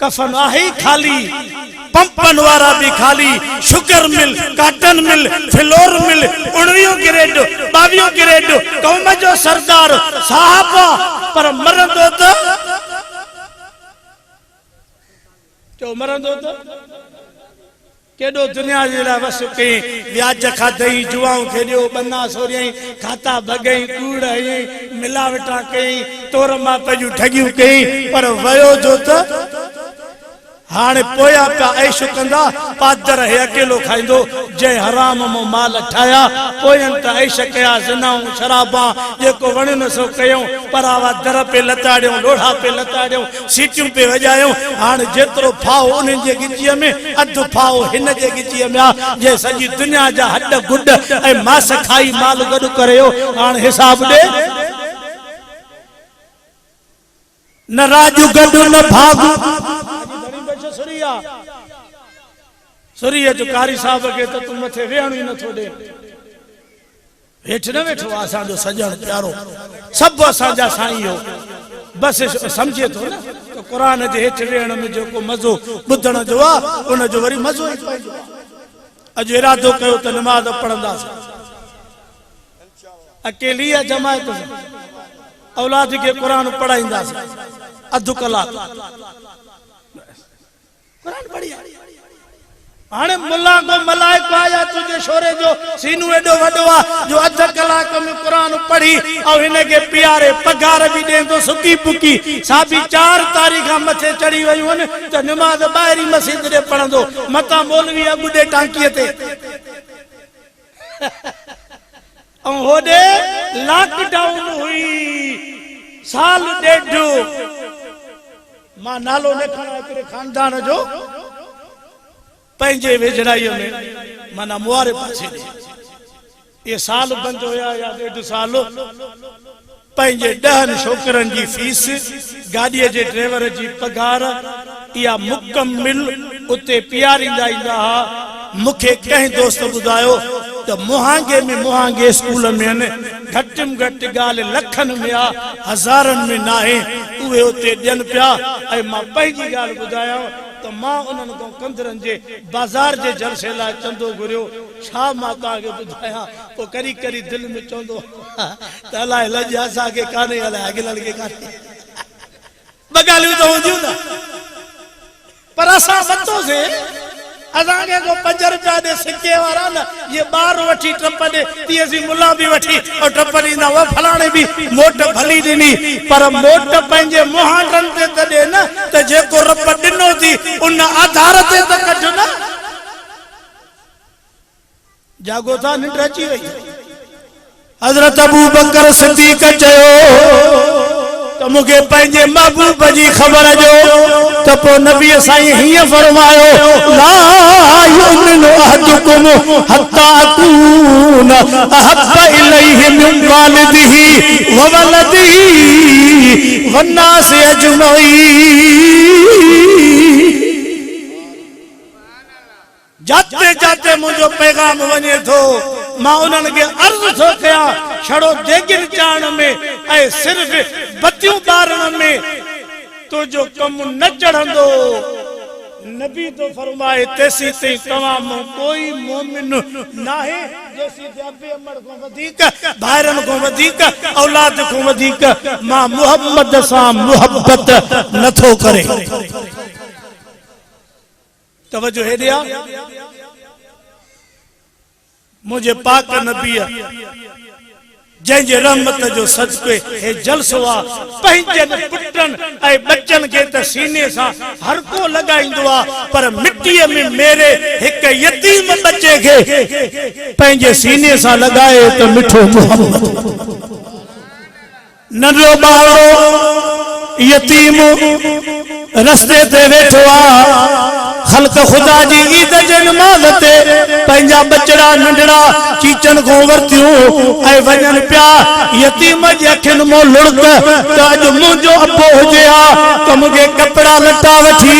कफन आहे खाली, पंपन वारा भी खाली, sugar mill, cotton mill, flour mill, 19 grade 22 grade कौम जो सरदार साहबा पर मरंदो तो जो मरंदो तो केडो दुनिया जे लाइ बस कई व्याज खाधई, जुआऊं खेडियो, बन्ना सोरियई, खाता भगई, कूड़ई, मिलावटा कई, तोर मां पंहिंजूं ठगियूं कई, पर वयो जो तो हाने पोया पिया ऐश कंदा, पादर है अकेलो खाइंदो, जंहिं हराम मो माल ठाया, पोयन त ऐश कया, ज़िनाऊं शराबा जेको वणे न सो कयूं, परावा दर पे लताड़ियूं, लोढ़ा पे लताड़ियूं, सीटियूं पे वजायूं। हाणे जेतिरो फाओ उन्हनि जे गिचीअ में, अधु फाओ हिन जे गिचीअ में आहे, जे सॼी दुनिया जा हड गुड ऐं मास खाई माल गॾु करियो। हाणे हिसाब ॾे, न राजू गॾु न भागू सुरिया जो कारी साहब के तो तुम मथे वेहण ही न थो दे, हेठ न वेठो असांजो सजण प्यारो, सब असांजा साईं हो, बस समझे तो ना, तो कुरान जे हेठ वेहण में जेको मज़ो ॿुधण जो आहे उन जो वरी मज़ो ही पइजो। अॼु इरादो कयो त नमाज़ पढ़ंदासीं अकेली जमायत औलाद के कुरान पढ़ाईंदासीं अधु कलाक कुरान पढ़ी। हाणे मुल्ला को मलाइक आया तुझे शोरे जो सीनू एडो वडो आ जो अध कलाक में कुरान पढ़ी और हिन के प्यारे पगार भी देंदो सुकी पुकी साबी 4 तारीख मथे चढ़ी वयूं न त नमाज ॿाहिरी मस्जिद रे पढ़ंदो, मता मौलवी अॻुडे टांकीअ ते ऐं होॾे लॉकडाउन हुई साल ॾेढ। मां नालो न खणा हिकिड़े खानदान जो पंहिंजे वेझड़ाईअ में माना मुआरे पासे ये साल बंद होया या 1.5 साल पंहिंजे 10 छोकरनि जी फीस, गाड़ीअ जे ड्राइवर जी पगार इहा मुकम्मिल उते पीआरींदा ईंदा हा। मूंखे कंहिं दोस्त ॿुधायो त मुहांगे में मुहांगे स्कूल में घटि में घटि ॻाल्हि लखनि में आ, हज़ारनि में न आहे, उहे उते ॾियनि पिया। ऐं मां पंहिंजी ॻाल्हि ॿुधायां तो मां उन्हनि खां कंदरनि जे बाज़ार जे जलसे लाइ चंदो घुरियो, छा मां तव्हांखे ॿुधायां। पोइ करी करी दिलि में चवंदो त अलाए लॼ असांखे कान्हे, अलाए अॻिलनि खे कान्हे। ॿ ॻाल्हियूं त हूंदियूं न, पर असां वरितोसीं, असांखे को 5 रुपया ॾे सिके वारा न, ये 12 वठी टप ॾे, तीअं सी मुला बि वठी और टप ॾींदा, वो फलाणे बि मोट भली ॾिनी, पर मोट पंहिंजे मुहांडनि ते त ॾे न, त जेको रब ॾिनो थी उन आधार ते त कढ न। जागो था, निंड अची वई। हज़रत अबू बकर सिद्दीक़ चयो तो मुझे पंहिंजे महबूब जी ख़बर जो तो पो नबी साईं हिय फरमायो, ला युमिनु अहदुकुम हत्ता अकून अहब्ब इलैहि मिन वालिदिही व वलदिही वन्नास अजमईन। जाते जाते मुझो पैगाम वने थो, मां उन्हनि खे अर्ज़ थो कया, छड़ो देगिन चाण में ऐं सिर्फ बतियूं ॿारण में तो जो कम न चढ़ंदो। नबी तो फरमाए तेसी ताईं तमाम कोई मोमिन नाहे जेसी ते अबे अमर को वधीक, भाइरन को वधीक, औलाद को वधीक मां मुहम्मद सां मुहब्बत नथो करे। तवज्जो हेॾे आ, मुझे पाक नबी जंहिंजे रहमत जो सदके हे जलसो आ, पंहिंजनि पुटनि ऐं बच्चनि खे त सीने सां हर को लॻाईंदो आ, पर मिटीअ में मेरे हिकु यतीम बच्चे खे पंहिंजे सीने सां लॻाए त मिठो मोहब्बत। नंढो ॿारो यतीम रस्ते ते वेठो आ, खल्क खुदा जी ईद जे नमाज़ ते पंहिंजा बचड़ा नंढड़ा चीचन को वरतियूं ऐं वञनि पिया। यतीम जी अखियुनि मां लुढ़क त अॼु मुंहिंजो अबो हुजे हा त मूंखे कपिड़ा लटा वठी,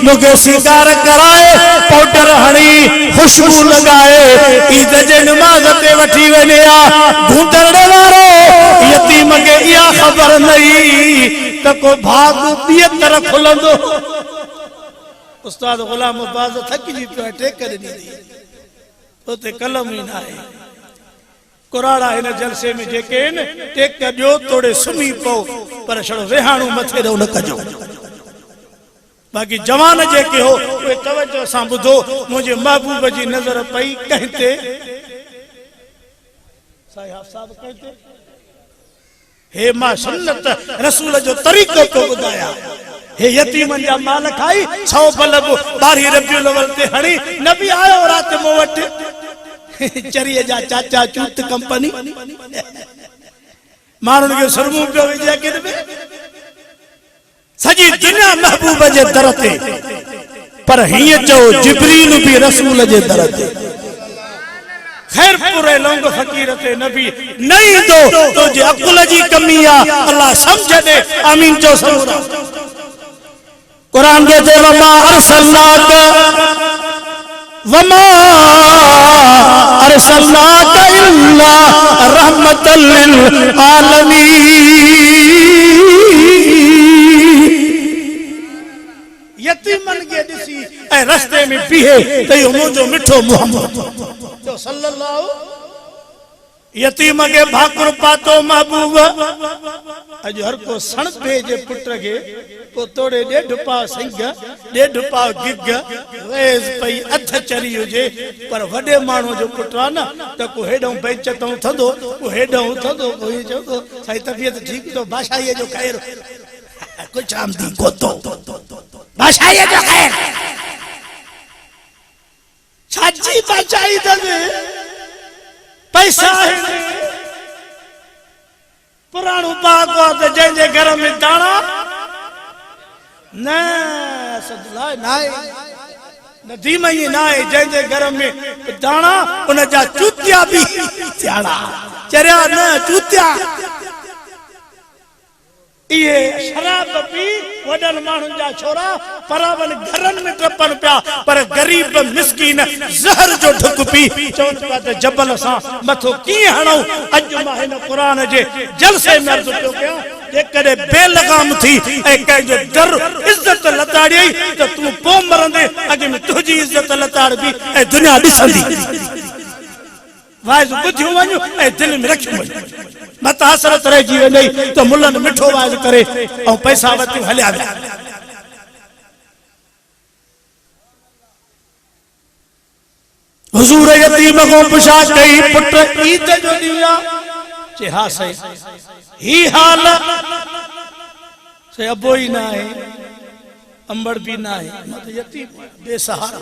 मूंखे सिंगार कराए, पाउडर हणी, खुशबू लॻाए ईद जे नमाज़ ते वठी वञे हा। ढूंढण वारो यतीम खे इहा ख़बर नहीं त को भाग ॿिए तरफ़ खुलंदो। उस्ताद गुलाम अब्बास थकिजी पियो टेक ॾिनी उते कलम ई न आहे कुराड़ा हिन जलसे में जेके आहिनि टेक ॾियो तोड़े सुम्ही पओ पर छड़ो वेहाणो मथे ॾो न कजो बाक़ी जवान जेके हो उहे तवज्जो सां ॿुधो मुंहिंजे महबूब जी नज़र पई कंहिं ते साहिब कंहिं ते हे मां सुन्नत रसूल जो तरीक़ो को ॿुधाया हे यतीमन जा माल खाई 100 बल्ब 12 रबियुल अव्वल ते हणी नबी आयो रात मूं वटि चरीअ जा चाचा चूत कंपनी माण्हुनि खे सुरमू पियो विझे किन में सॼी दुनिया महबूब जे दर ते पर हीअं चओ जिब्रील भी रसूल जे दर ते खैर पूरे लोंग फकीर ते नबी नहीं दो तो जे अकुल जी कमी आ अल्लाह समझ दे आमीन चो समूरा कुरान कहते वमा अरसलनाक इल्ला रहमतल लिल आलमीन यतीमन के दिसी ए रास्ते में बीहे त यो मुंहिंजो मिठो मोहम्मद जो सल्लल्लाहु यतीम के भाकुर पातो महबूब अज हर को सण पे जे पुट के पो तोड़े 1.5 पा सिंग 1.5 पा गिग वेज पई अथ चरी हुजे पर वडे माणो जो पुट आ न त को हेडो बेचतो थदो को हेडो थदो कोई जो साई तबियत ठीक तो भाषाई जो खैर कुछ आमदी गोतो भाषाई जो खैर छाजी बचाई दे पैसा है पुराणो बाग तो जे घर में दाना न सदला नाए नदी में ही नाए जे घर में दाना उन जा चूतिया भी त्याड़ा चरिया न चूतिया ये शराब पी वडन मानुन जा छोरा परावन घरन में टपन पिया पर गरीब मिस्कीन जहर जो ढुक पी चवन पिया त जबल सा मथो की हणो अज मां हिन कुरान जे जलसे में अर्ज पियो कया जे कदे बेलगाम थी ए कह जो डर इज्जत लताड़ी त तू पो मरंदे अगे में तुजी इज्जत लताड़ भी ए दुनिया दिसंदी वाइज बुझियो वणो ए दिल में रखियो वणो मत हसरत रह जी नहीं तो मुल्लन मिठो वाज करे और पैसा वती हलिया हुजूर यतीम को पुछा कई पुट ईद जो दिया चे हां सही ही हाल से अबो ही ना है अंबड़ भी ना है मत यतीम बेसहारा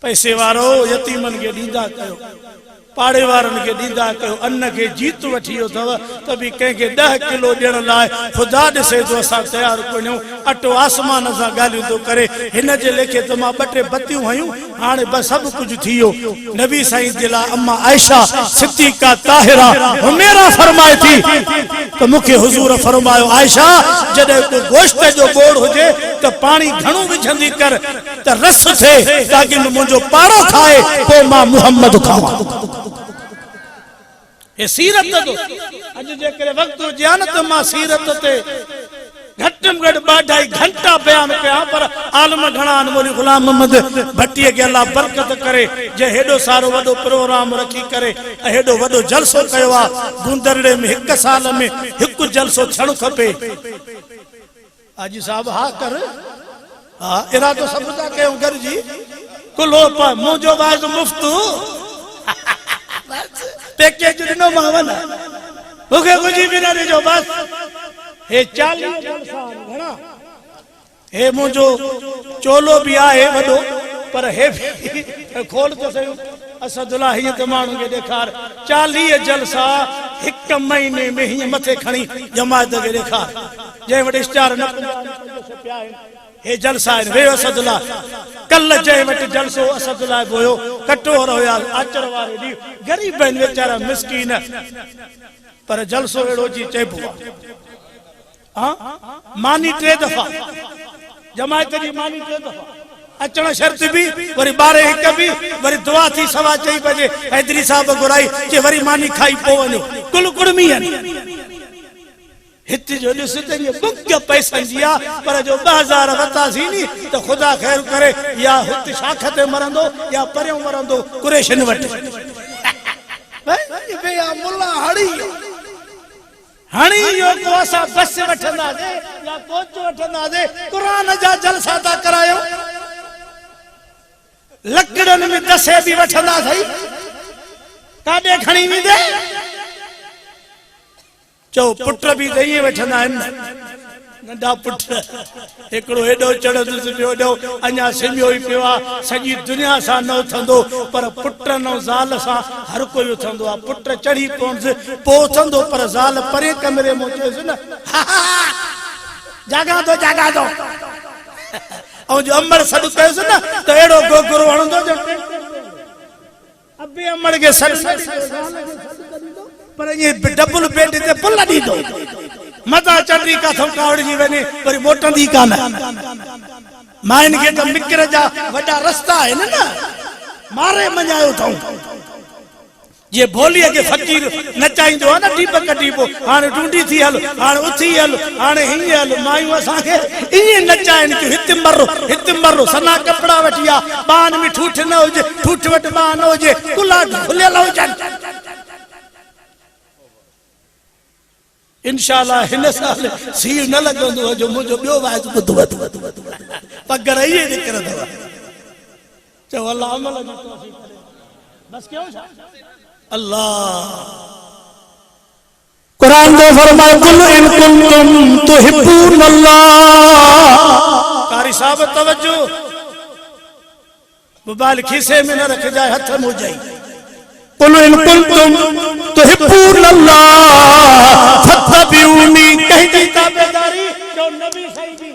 पैसे वारो यतीमन के दीदा कयो पाड़े वारन के दीदा कयो अन्न के जीत वठियो थव तभी कहीं के 10 किलो देण लाए खुदा दिसे तो असा तैयार कोन्यो अटो आसमान सा गालियो तो करे हिन जे लेखे तो मां बटे बत्तियों हयूं हाने बस सब कुछ थियो नबी साईं दिला अम्मा आयशा सिद्दीका ताहिरा हुमेरा फरमाए थी तो मुखे हुजूर फरमायो आयशा जदे को गोश्त जो बोड़ होजे तो पानी घणो विझंदी कर त रस थे ताकि मुंजो पारो खाए तो मां मुहम्मद खावा ये सीरत तो अज जे करे वक्त ज्ञानत मां सीरत ते घटम घट 2.5 घंटा बयान कया पर आलम घणा मौलवी गुलाम मोहम्मद भट्टी के अल्लाह बरकत करे जे हेडो सारो वडो प्रोग्राम रखी करे हेडो वडो जलसो कयोवा गुंदरड़े में 1 साल में 1 जलसो छण खपे आज साहब हा कर हां इरादो सब ता कयो घर जी कुलो पा मुजो बाज मुफ्त पैकेज दिनो मावन ओके कुछ भी ना जो बस हे 40 साल घणा हे मुजो चोलो भी आए वडो पर हे खोल तो सही असदुल्लाह ही त माण्हू के देखार 40 जलसा 1 महीने में ही मथे खणी जमात के देखार जे वडे स्टार न पिया हे जलसा वे असदुल्लाह कल जे वट जलसो असदुल्लाह होयो कटोर होया आचर वारे दी गरीब बहन बेचारा मिस्कीन पर जलसो एड़ो जी चेबो हां मानी 3 दफा जमात जी मानी 3 दफा अचण शर्त भी वरी 12 भी वरी दुआ थी 4:15 बजे हैदरी साहब घुराई जे वरी मानी खाई पो वनो कुल कुड़मी हिते जो ॾिस त ये बुक पैसनि जी आहे पर जो 2000 वरितासीं नी त ख़ुदा ख़ैर करे या हुते शाख ते मरंदो या परियों मरंदो कुरेशन वटि भैया मुल्ला हणी यो को असां बस वठंदासीं या कोच वठंदासीं क़ुरान जा जलसा था करायो लकड़नि में दसे बि वठंदासीं काॾे खणी वेंदे चो पुट भी दही वठंदा आहिनि नंढा पुट हिकिड़ो हेॾो चढ़ंदुसि ॿियो ॾो अञा सिमियो ई पियो आहे सॼी दुनिया सां न उथंदो पर पुटनि ऐं ज़ाल सां हर कोई उथंदो आहे पुट चढ़ी पवंदुसि पोइ उथंदो पर ज़ाल परे कमरे में चयोसि न जागा दो ऐं जो अमड़ सॾु कयोसि न त अहिड़ो गोगरो हणंदो जो अबे अमड़ खे सॾु पर ये डबल बेड ते पुल ॾींदो मता चटरी काथों कावड़जी वने वरी मोटंदी कान माइन के त मिकर जा वडा रस्ता है ना मारे मञायो अथऊं जे भोलीअ खे फ़कीर नचाईंदो आहे न टीप कटीपो हाणे टूंडी थी हल हाणे उथी हल हाणे हीअं हल मायूं असांखे ईअं नचाइनि थियूं हिते मरो सना कपिड़ा वठी आ बान में ठूठ न हुजे ठूठ वटि बान न हुजे कुला खुलियल हुजनि इंशाअल्लाह हिन साल सीउ न लॻंदो जो मुंहिंजो ॿियो वाइदो ॿुधो पगर इहे निकिरंदव चओ अल्लाह अमल जी तौफ़ीक़ करे बस क्यों छा अल्लाह कुरान में फरमाए कुल इन कुंतुम तुहिब्बून अल्लाह कारी साहब तवज्जो मोबाइल खीसे में न रख जाए हथ में हो जाए कुल इन कुंतुम तुहिब्बून अल्लाह फत्तबिऊनी कहजी ताबेदारी जो नबी सही जी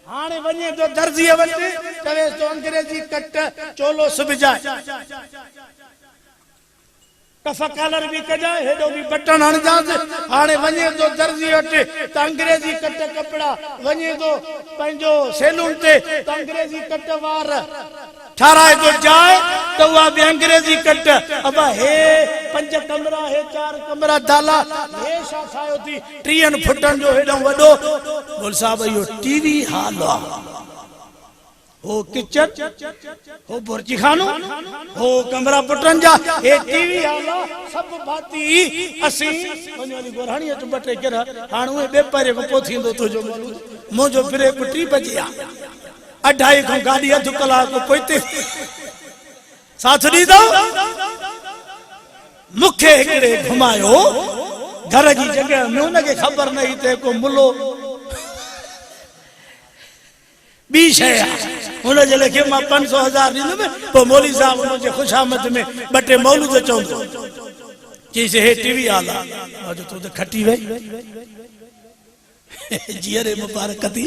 हाने वने तो दर्जी वटे कवे तो अंग्रेजी कट चोलो सुबजाए कफ कलर भी कजाए हेडो भी बटन हण जास हाने वने तो दर्जी वटे त अंग्रेजी कट कपड़ा वने तो पंजो सैलून ते त अंग्रेजी कट वार ठाराए तो जाए तो वा भी अंग्रेजी कट अब हे 5 कमरा हे 4 कमरा दाला हे छा ठायो थी 3 फुटन जो हेडो वडो बोल साहब यो टीवी हाल हो किचन हो बुर्जी खानो हो कमरा पुटन जा हे टीवी हाल सब भाती असी वने वाली गोरहानी तो बटे कर हाणो बे परे को थींदो तो जो मोजो फिरे 3 बजे आ 2:30 को गाड़ी अध कलाक पोइते साथ दी दो मुखे एकड़े घुमायो घर जी जगह में उनके खबर नहीं थे को मुलो बी शय उन जे लेके मां 500,000 दी में तो मौलवी साहब उन जे खुशामद में बटे मौलूद चौंदो जैसे हे टीवी आला जो तो खटी वे जियरे मुबारक थी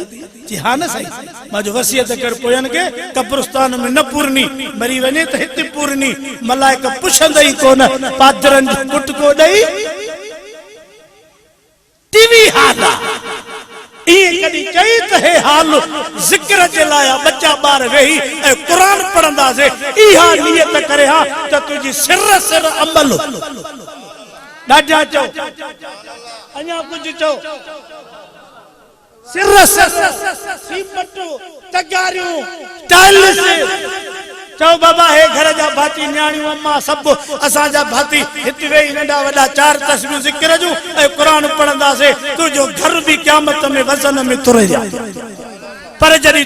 जी हां न सही मां जो वसियत कर पोयन के कब्रिस्तान में न पूरनी मरी वने त हिते पूरनी मलाइक पुछंदई कोन पादरन पुट को दई टीवी हाल ई कदी चई त हे हाल जिक्र जे लाया बच्चा बार वेही ए कुरान पढ़ंदा से इहा नियत करे हा त तुजी सिर अमल डाजा चो अञा कुछ चो सिर सीमटो तगारियों टाइल्स चो बाबा हे घर जा भाती न्याणियों अम्मा सब असा जा भाती हित वेही नंढा वडा 4 तस्बीह जिक्र जो ए कुरान पढ़ंदा से तुजो घर भी क़यामत में वजन में तुरे जा पर जदी